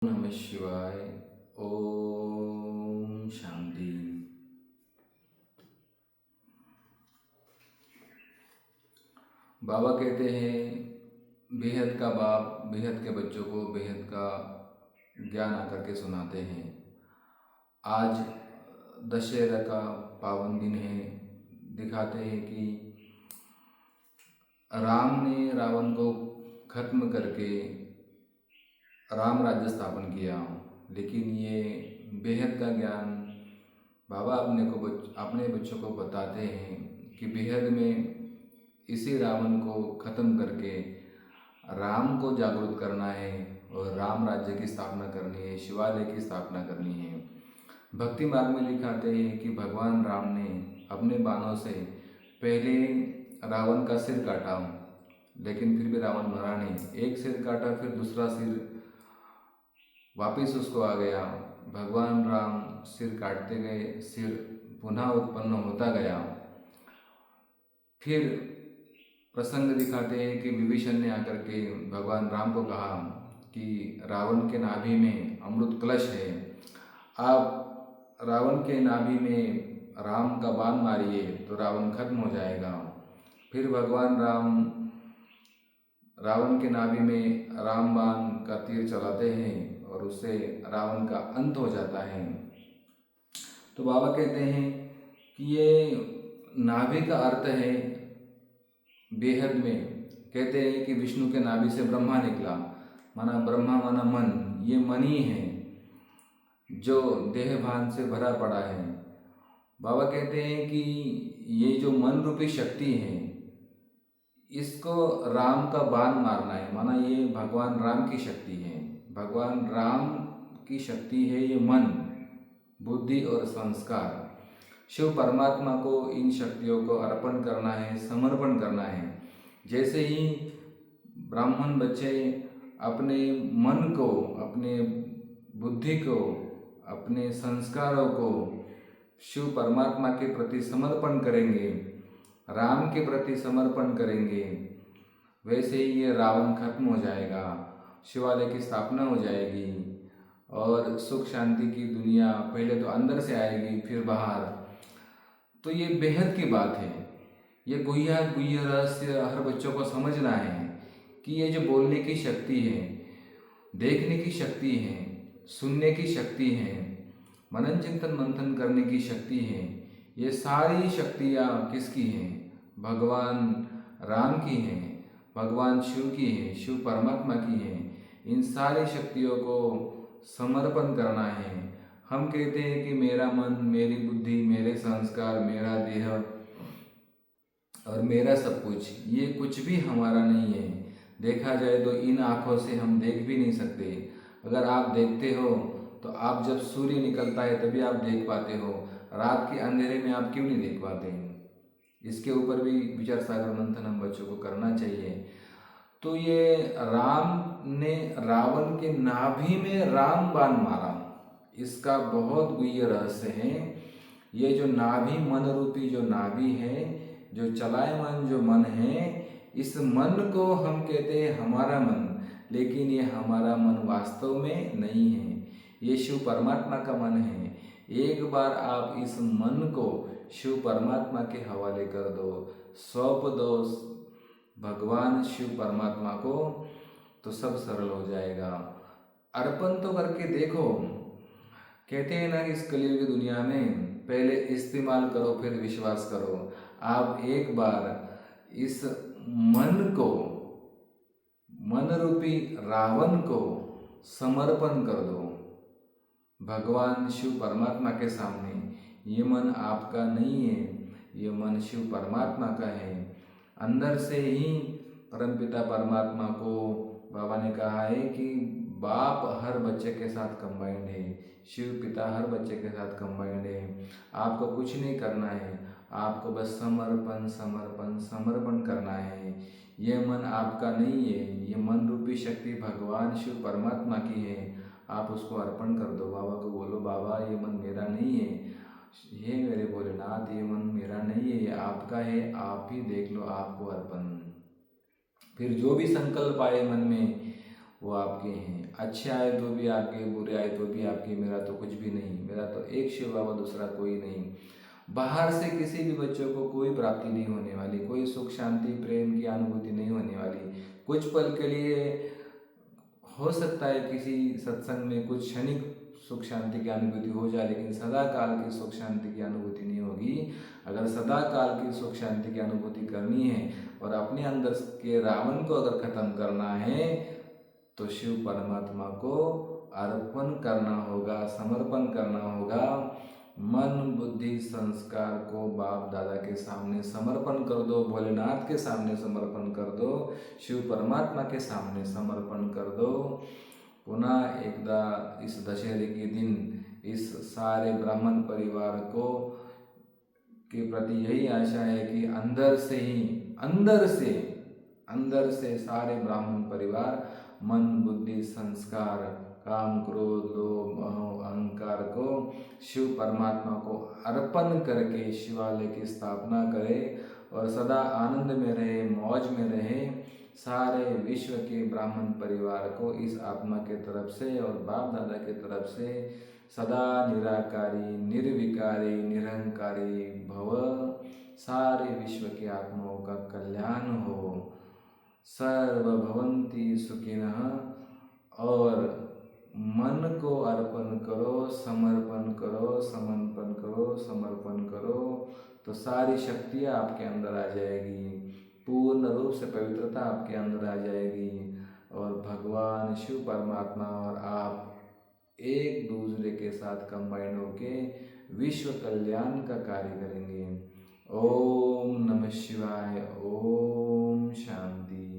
नमः शिवाय। ओम शांति। बाबा कहते हैं बेहद का बाप बेहद के बच्चों को बेहद का ज्ञान आकर के सुनाते हैं। आज दशहरा का पावन दिन है। दिखाते हैं कि राम ने रावण को खत्म करके राम राज्य स्थापन किया। लेकिन ये बेहद का ज्ञान बाबा अपने बच्चों को बताते हैं कि बेहद में इसी रावण को ख़त्म करके राम को जागरूक करना है और राम राज्य की स्थापना करनी है, शिवालय की स्थापना करनी है। भक्ति मार्ग में दिखाते हैं कि भगवान राम ने अपने बाणों से पहले रावण का सिर काटा, लेकिन फिर भी रावण मरा नहीं। एक सिर काटा, फिर दूसरा सिर वापिस उसको आ गया। भगवान राम सिर काटते गए, सिर पुनः उत्पन्न होता गया। फिर प्रसंग दिखाते हैं कि विभीषण ने आकर के भगवान राम को कहा कि रावण के नाभि में अमृत कलश है, आप रावण के नाभि में राम का बाण मारिए तो रावण खत्म हो जाएगा। फिर भगवान राम रावण के नाभि में राम बाण का तीर चलाते हैं और उससे रावण का अंत हो जाता है। तो बाबा कहते हैं कि ये नाभि का अर्थ है बेहद में। कहते हैं कि विष्णु के नाभि से ब्रह्मा निकला, माना ब्रह्मा माना मन। ये मन ही है जो देह भान से भरा पड़ा है। बाबा कहते हैं कि ये जो मन रूपी शक्ति है, इसको राम का बाण मारना है, माना ये भगवान राम की शक्ति है। भगवान राम की शक्ति है ये मन, बुद्धि और संस्कार। शिव परमात्मा को इन शक्तियों को अर्पण करना है, समर्पण करना है। जैसे ही ब्राह्मण बच्चे अपने मन को, अपने बुद्धि को, अपने संस्कारों को शिव परमात्मा के प्रति समर्पण करेंगे, राम के प्रति समर्पण करेंगे, वैसे ही ये रावण खत्म हो जाएगा, शिवालय की स्थापना हो जाएगी और सुख शांति की दुनिया पहले तो अंदर से आएगी फिर बाहर। तो ये बेहद की बात है। ये गुह्य रहस्य हर बच्चों को समझना है कि ये जो बोलने की शक्ति है, देखने की शक्ति है, सुनने की शक्ति है, मनन चिंतन मंथन करने की शक्ति है, ये सारी शक्तियाँ किसकी हैं? भगवान राम की हैं, भगवान शिव की हैं, शिव परमात्मा की हैं। इन सारी शक्तियों को समर्पण करना है। हम कहते हैं कि मेरा मन, मेरी बुद्धि, मेरे संस्कार, मेरा देह और मेरा सब कुछ, ये कुछ भी हमारा नहीं है। देखा जाए तो इन आँखों से हम देख भी नहीं सकते। अगर आप देखते हो तो आप जब सूर्य निकलता है तभी आप देख पाते हो, रात के अंधेरे में आप क्यों नहीं देख पाते हैं? इसके ऊपर भी विचार सागर मंथन हम बच्चों को करना चाहिए। तो ये राम ने रावण के नाभि में राम बाण मारा, इसका बहुत गुह्य रहस्य है। ये जो नाभि, मन रूपी जो नाभि है, जो चलायमान जो मन है, इस मन को हम कहते हैं हमारा मन, लेकिन ये हमारा मन वास्तव में नहीं है, ये शिव परमात्मा का मन है। एक बार आप इस मन को शिव परमात्मा के हवाले कर दो, सौंप दो भगवान शिव परमात्मा को, तो सब सरल हो जाएगा। अर्पण तो करके देखो। कहते हैं ना कि इस कलयुग की दुनिया में पहले इस्तेमाल करो फिर विश्वास करो। आप एक बार इस मन को, मन रूपी रावण को समर्पण कर दो भगवान शिव परमात्मा के सामने। ये मन आपका नहीं है, ये मन शिव परमात्मा का है। अंदर से ही परमपिता परमात्मा को बाबा ने कहा है कि बाप हर बच्चे के साथ कंबाइंड है, शिव पिता हर बच्चे के साथ कंबाइंड है। आपको कुछ नहीं करना है, आपको बस समर्पण समर्पण समर्पण करना है। ये मन आपका नहीं है, ये मन रूपी शक्ति भगवान शिव परमात्मा की है। आप उसको अर्पण कर दो। बाबा को बोलो, बाबा ये मन मेरा नहीं है, हे मेरे भोलेनाथ ये मन मेरा नहीं है, ये आपका है, आप ही देख लो, आपको अर्पण। फिर जो भी संकल्प आए मन में वो आपके हैं। अच्छे आए तो भी आपके, बुरे आए तो भी आपके। मेरा तो कुछ भी नहीं, मेरा तो एक शिव बाबा, दूसरा कोई नहीं। बाहर से किसी भी बच्चों को कोई प्राप्ति नहीं होने वाली, कोई सुख शांति प्रेम की अनुभूति नहीं होने वाली। कुछ पल के लिए हो सकता है किसी सत्संग में कुछ क्षणिक सुख शांति की अनुभूति हो जाए, लेकिन सदा काल की सुख शांति की अनुभूति नहीं होगी। अगर सदा काल की सुख शांति की अनुभूति करनी है और अपने अंदर के रावण को अगर खत्म करना है, तो शिव परमात्मा को अर्पण करना होगा, समर्पण करना होगा। मन बुद्धि संस्कार को बाप दादा के सामने समर्पण कर दो, भोलेनाथ के सामने समर्पण कर दो, शिव परमात्मा के सामने समर्पण कर दो। पुनः एकदा इस दशहरे के दिन इस सारे ब्राह्मण परिवार को के प्रति यही आशा है कि अंदर से ही, अंदर से सारे ब्राह्मण परिवार मन बुद्धि संस्कार काम क्रोध लोभ मोह अहंकार को शिव परमात्मा को अर्पण करके शिवालय की स्थापना करे और सदा आनंद में रहे, मौज में रहे। सारे विश्व के ब्राह्मण परिवार को इस आत्मा के तरफ से और बाप दादा के तरफ से सदा निराकारी निर्विकारी निरहंकारी भव। सारे विश्व के आत्माओं का कल्याण हो। सर्वभवन्ति सुखिनः। और मन को अर्पण करो, समर्पण करो, समर्पण करो, समर्पण करो, तो सारी शक्तियाँ आपके अंदर आ जाएगी, पूर्ण रूप से पवित्रता आपके अंदर आ जाएगी और भगवान शिव परमात्मा और आप एक दूसरे के साथ कंबाइन होके विश्व कल्याण का कार्य करेंगे। ओम नमः शिवाय। ओम शांति।